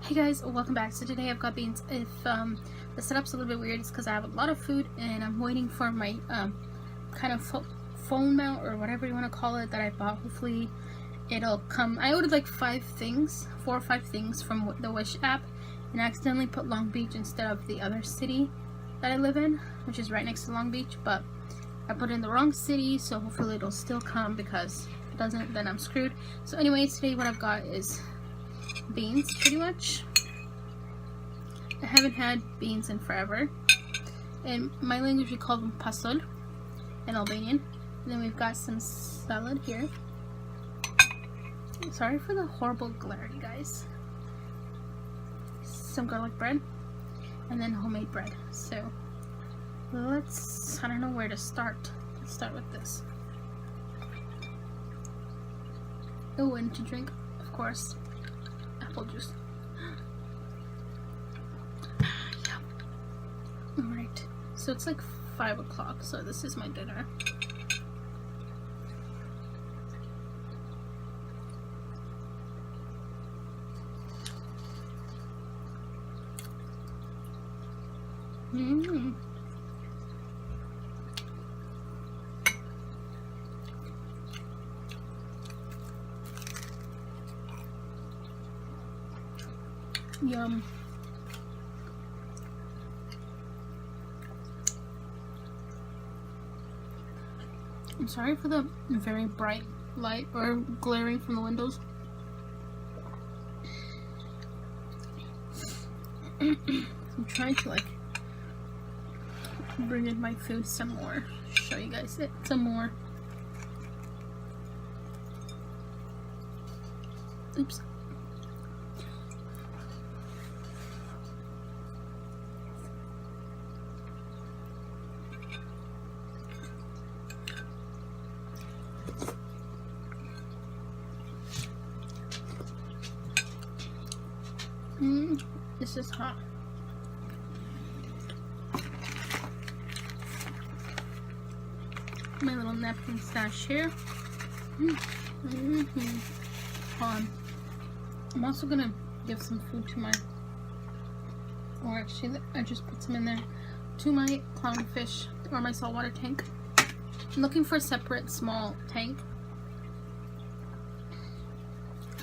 Hey guys, welcome back. So today I've got beans. If the setup's a little bit weird, it's because I have a lot of food and I'm waiting for my kind of phone mount or whatever you want to call it that I bought. Hopefully it'll come. I ordered like 4 or 5 things from the Wish app and I accidentally put Long Beach instead of the other city that I live in, which is right next to Long Beach, but I put it in the wrong city, so hopefully it'll still come, because if it doesn't, then I'm screwed. So anyways, today what I've got is beans, pretty much. I haven't had beans in forever. In my language we call them pasol in Albanian. And then we've got some salad here. Sorry for the horrible glare, you guys. Some garlic bread. And then homemade bread. So let's, I don't know where to start. Let's start with this. Oh, and to drink, of course, apple juice. Alright, so it's like 5 o'clock, so this is my dinner. Yum. I'm sorry for the very bright light or glaring from the windows. I'm trying to like bring in my food some more, show you guys it some more. Oops. This is hot. My little napkin stash here. I'm also gonna give some food to my, or actually I just put some in there, to my clownfish or my saltwater tank. I'm looking for a separate small tank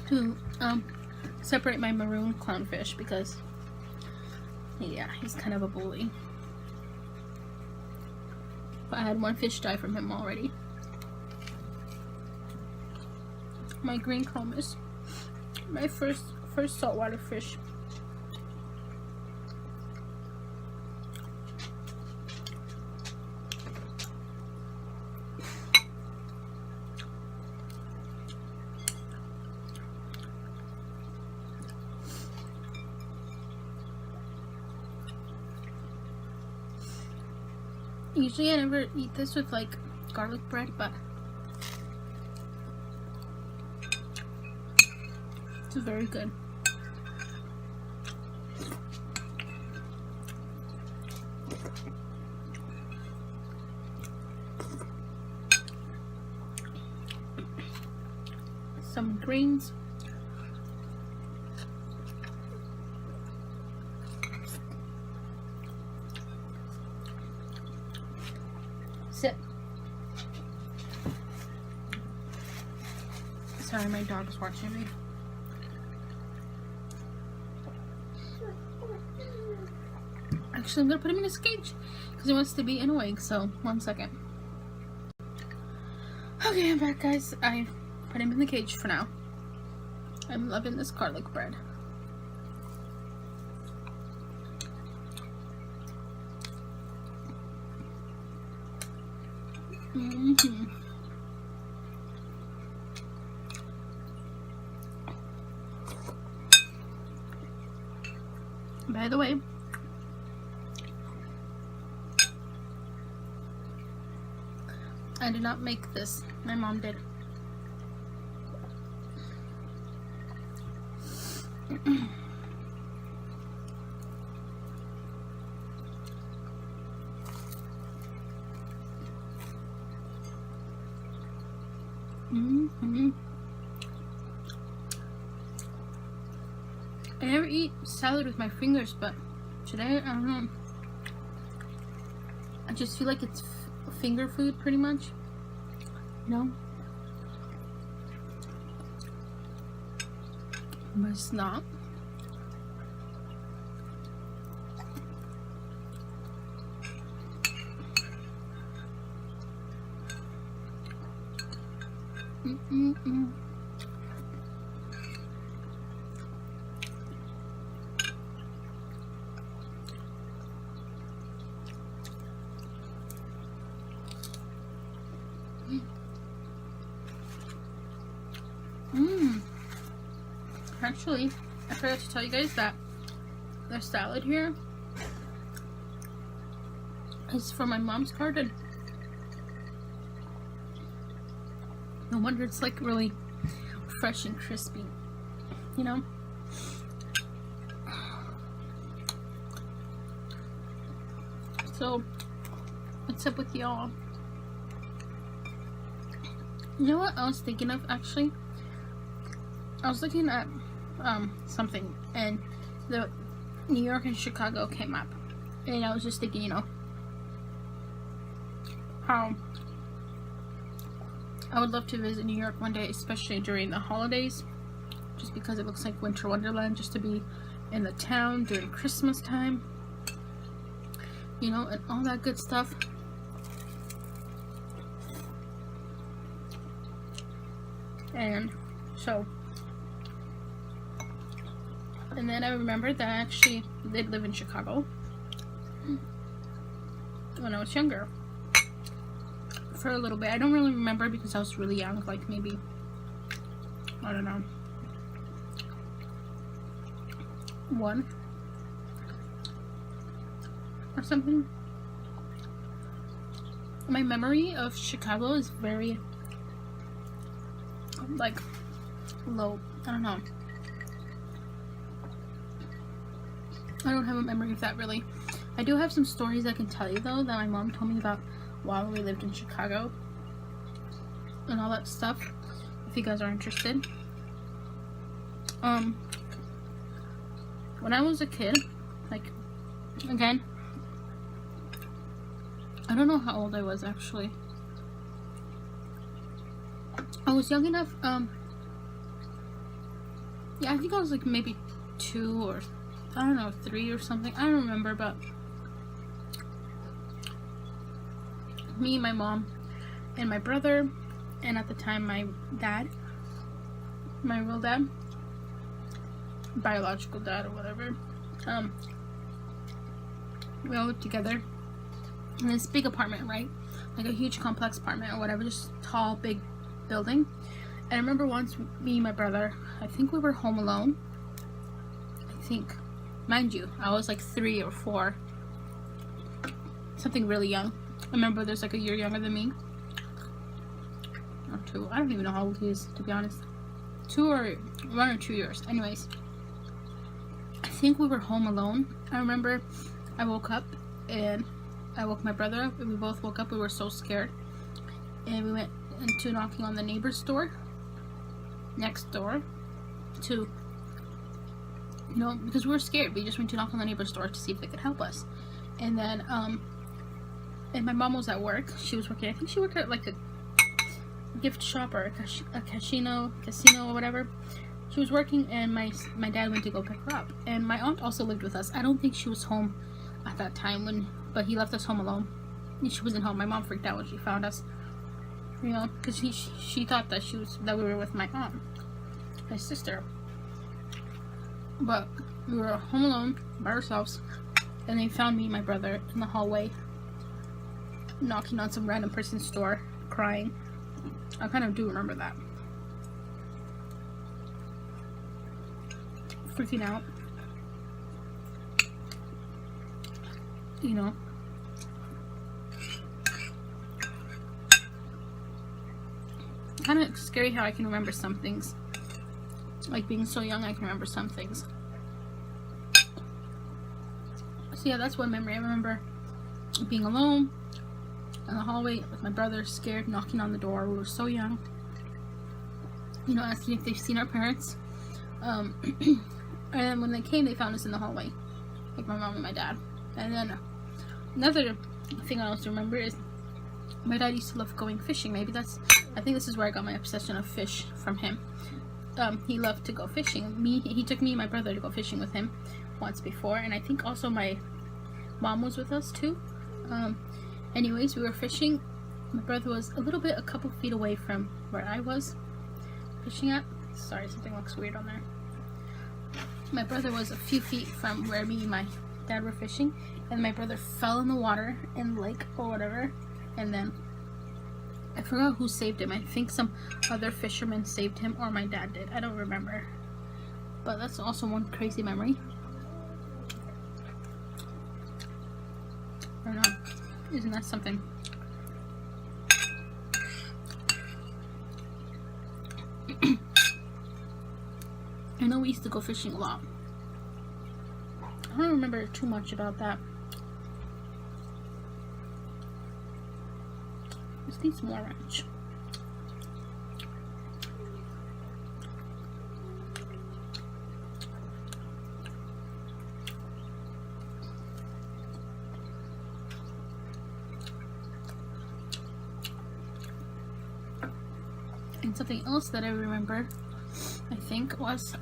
to separate my maroon clownfish, because yeah, he's kind of a bully. But I had one fish die from him already. My green chromis, my first saltwater fish. Usually I never eat this with like garlic bread, but it's very good. Some greens. Sit. Sorry, my dog's watching me. Actually, I'm gonna put him in his cage because he wants to be awake, so 1 second. Okay, I'm back, guys. I put him in the cage for now. I'm loving this garlic bread. By the way, I did not make this. My mom did. I never eat salad with my fingers, but today, I don't know. I just feel like it's finger food pretty much. No? But it's not. Mm-mm-mm. Actually, I forgot to tell you guys that the salad here is from my mom's garden. No wonder it's like really fresh and crispy, you know? So, what's up with y'all? You know what I was thinking of actually? I was looking at something, and the New York and Chicago came up, and I was just thinking, you know, how I would love to visit New York one day, especially during the holidays, just because it looks like winter wonderland, just to be in the town during Christmas time, you know, and all that good stuff. And so, and then I remembered that I actually did live in Chicago when I was younger for a little bit. I don't really remember because I was really young, like maybe, I don't know, 1 or something. My memory of Chicago is very, like, low. I don't know. I don't have a memory of that really. I do have some stories I can tell you though that my mom told me about while we lived in Chicago and all that stuff, if you guys are interested. When I was a kid, like, again, I don't know how old I was actually. I was young enough, yeah, I think I was like maybe 2 or I don't know, 3 or something. I don't remember, but me, my mom, and my brother, and at the time my dad, my real dad, biological dad or whatever, we all lived together in this big apartment, right? Like a huge complex apartment or whatever, just tall, big building. And I remember once me and my brother, I think we were home alone. I think, mind you, I was like 3 or 4, something really young. I remember there's like a year younger than me, or 2. I don't even know how old he is, to be honest. 1 or 2 years. Anyways, I think we were home alone. I remember I woke up and I woke my brother up, and we both woke up. We were so scared, and we went into knocking on the neighbor's door next door to, you know, because we were scared. We just went to knock on the neighbor's door to see if they could help us. And then and my mom was at work. She was working, I think she worked at like a gift shop or a casino or whatever. She was working, and my dad went to go pick her up. And my aunt also lived with us. I don't think she was home at that time, but he left us home alone. She wasn't home. My mom freaked out when she found us, you know, because she thought that we were with my aunt, my sister. But we were home alone by ourselves, and they found me and my brother in the hallway, knocking on some random person's door, crying. I kind of do remember that. Freaking out, you know. Kind of scary how I can remember some things. Like being so young, I can remember some things. So yeah, that's one memory. I remember being alone in the hallway with my brother, scared, knocking on the door. We were so young. You know, asking if they've seen our parents. And then when they came, they found us in the hallway, like my mom and my dad. And then another thing I also remember is my dad used to love going fishing. I think this is where I got my obsession of fish from him. He loved to go fishing. He took me and my brother to go fishing with him once before, and I think also my mom was with us too. Anyways, we were fishing. My brother was a couple feet away from where I was fishing at. Sorry, something looks weird on there. My brother was a few feet from where me and my dad were fishing, and my brother fell in the water in the lake or whatever, and then I forgot who saved him. I think some other fisherman saved him, or my dad did. I don't remember. But that's also one crazy memory. I don't know. Isn't that something? I know we used to go fishing a lot. I don't remember too much about that. This needs more ranch. And something else that I remember, I think, was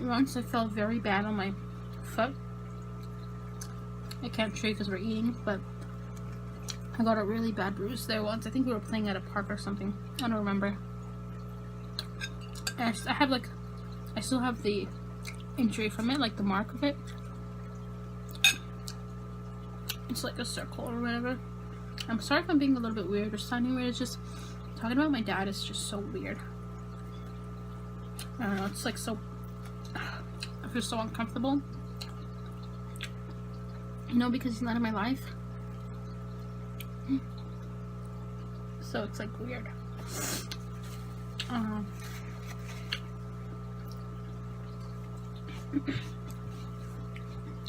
once I felt very bad on my foot. I can't show you because we're eating, but I got a really bad bruise there once. I think we were playing at a park or something. I don't remember. And I still have the injury from it, like the mark of it. It's like a circle or whatever. I'm sorry if I'm being a little bit weird or sounding weird. It's just talking about my dad is just so weird. I don't know. It's like so. I feel so uncomfortable. You know, because he's not in my life. So it's like weird.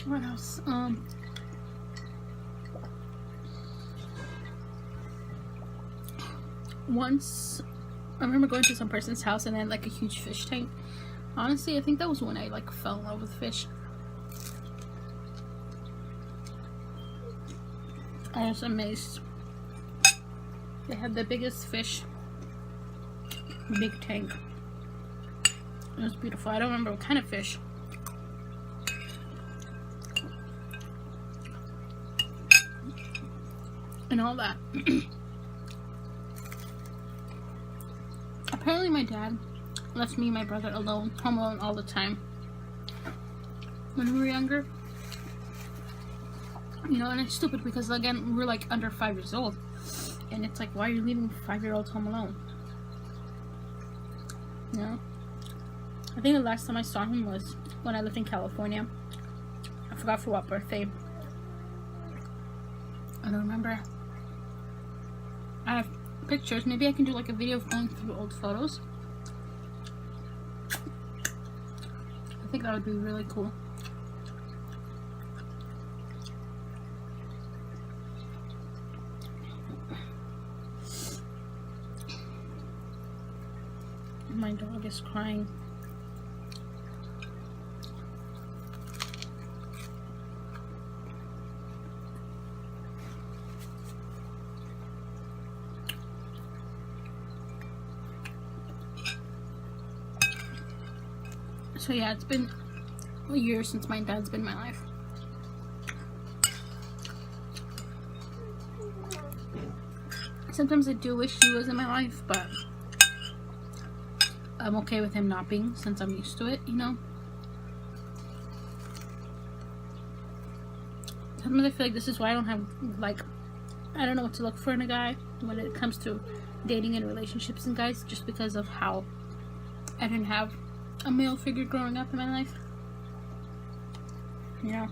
What else? Once I remember going to some person's house and they had like a huge fish tank. Honestly, I think that was when I like fell in love with fish. I was amazed. They had the biggest fish, big tank. It was beautiful. I don't remember what kind of fish. And all that. Apparently my dad left me and my brother alone, home alone all the time when we were younger. You know, and it's stupid because, again, we're like under 5 years old. And it's like, why are you leaving 5-year-olds home alone? You know? I think the last time I saw him was when I lived in California. I forgot for what birthday. I don't remember. I have pictures. Maybe I can do like a video of going through old photos. I think that would be really cool. My dog is crying. So yeah, it's been a year since my dad's been in my life. Sometimes I do wish he was in my life, but I'm okay with him not being since I'm used to it, you know? Sometimes I feel like this is why I don't have, like, I don't know what to look for in a guy when it comes to dating and relationships and guys, just because of how I didn't have a male figure growing up in my life. You know?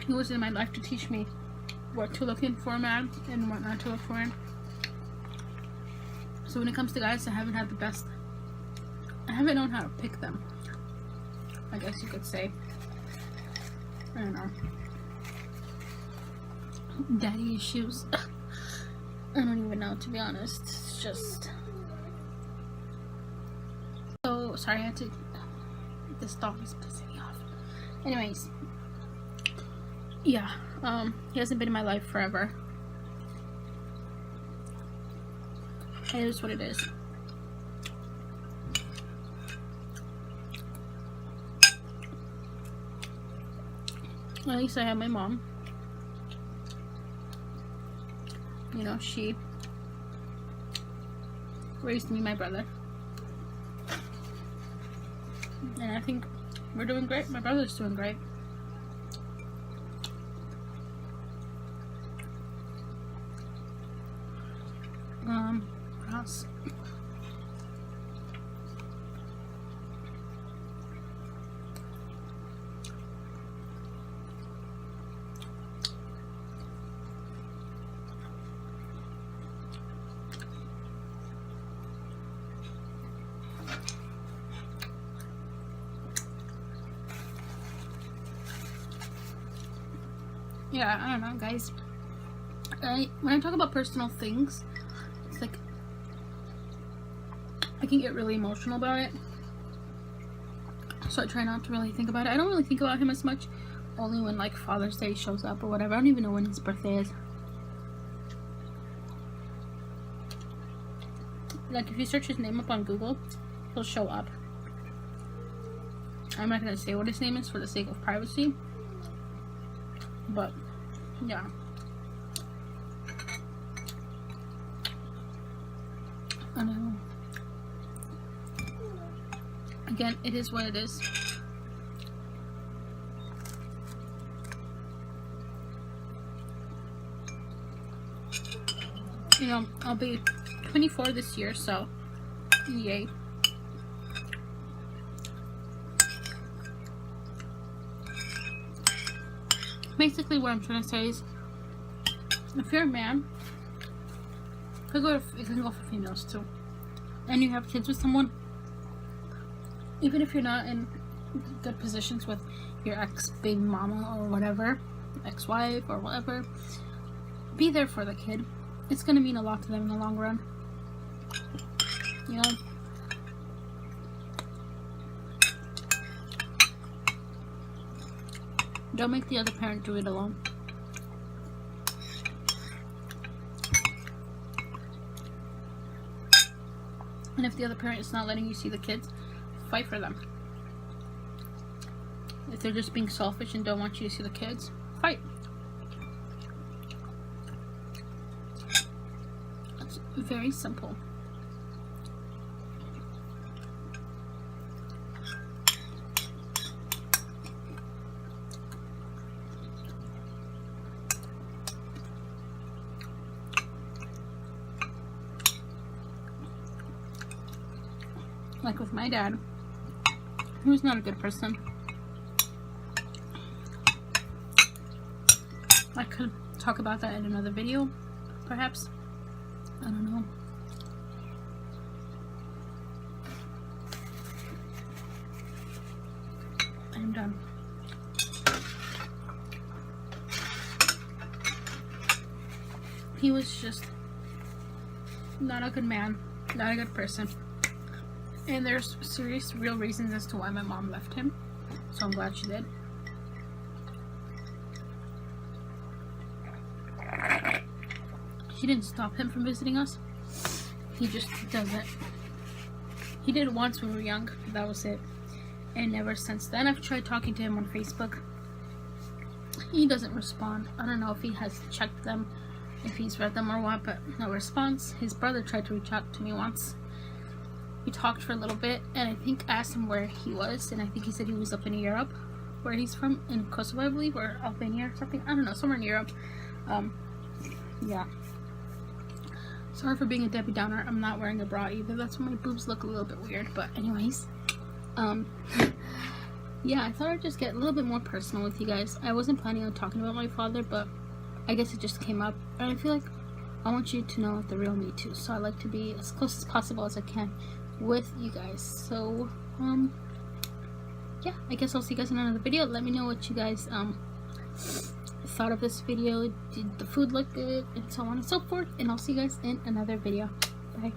He was in my life to teach me what to look in for a man and what not to look for him. So when it comes to guys, I haven't had the best. I haven't known how to pick them, I guess you could say. I don't know. Daddy issues. I don't even know, to be honest. It's just so sorry. I had to. This dog is pissing me off. Anyways, yeah. He hasn't been in my life forever. It is what it is. At least I have my mom. You know, she raised me and my brother. And I think we're doing great. My brother's doing great. What else? Yeah, I don't know, guys. When I talk about personal things, it's like I can get really emotional about it. So I try not to really think about it. I don't really think about him as much, only when like Father's Day shows up or whatever. I don't even know when his birthday is. Like if you search his name up on Google, he'll show up. I'm not gonna say what his name is for the sake of privacy. But yeah, I know. Again, it is what it is. You know, I'll be 24 this year, so yay. Basically, what I'm trying to say is, if you're a man, it can go for females too, and you have kids with someone, even if you're not in good positions with your ex-baby mama or whatever, ex-wife or whatever, be there for the kid. It's gonna mean a lot to them in the long run. You know? Don't make the other parent do it alone. And if the other parent is not letting you see the kids, fight for them. If they're just being selfish and don't want you to see the kids, fight. It's very simple. Like with my dad, he was not a good person. I could talk about that in another video, perhaps. I don't know. I'm done. He was just not a good man, not a good person. And there's serious, real reasons as to why my mom left him. So I'm glad she did. She didn't stop him from visiting us. He just doesn't. He did it once when we were young. That was it. And ever since then, I've tried talking to him on Facebook. He doesn't respond. I don't know if he has checked them, if he's read them or what, but no response. His brother tried to reach out to me once. We talked for a little bit, and I think asked him where he was, and I think he said he was up in Europe, where he's from, in Kosovo, I believe, or Albania or something. I don't know, somewhere in Europe. Yeah. Sorry for being a Debbie Downer. I'm not wearing a bra either. That's why my boobs look a little bit weird. But anyways, yeah, I thought I'd just get a little bit more personal with you guys. I wasn't planning on talking about my father, but I guess it just came up, and I feel like I want you to know the real me too. So I like to be as close as possible as I can with you guys. So yeah, I guess I'll see you guys in another video. Let me know what you guys thought of this video. Did the food look good? And so on and so forth. And I'll see you guys in another video. Bye.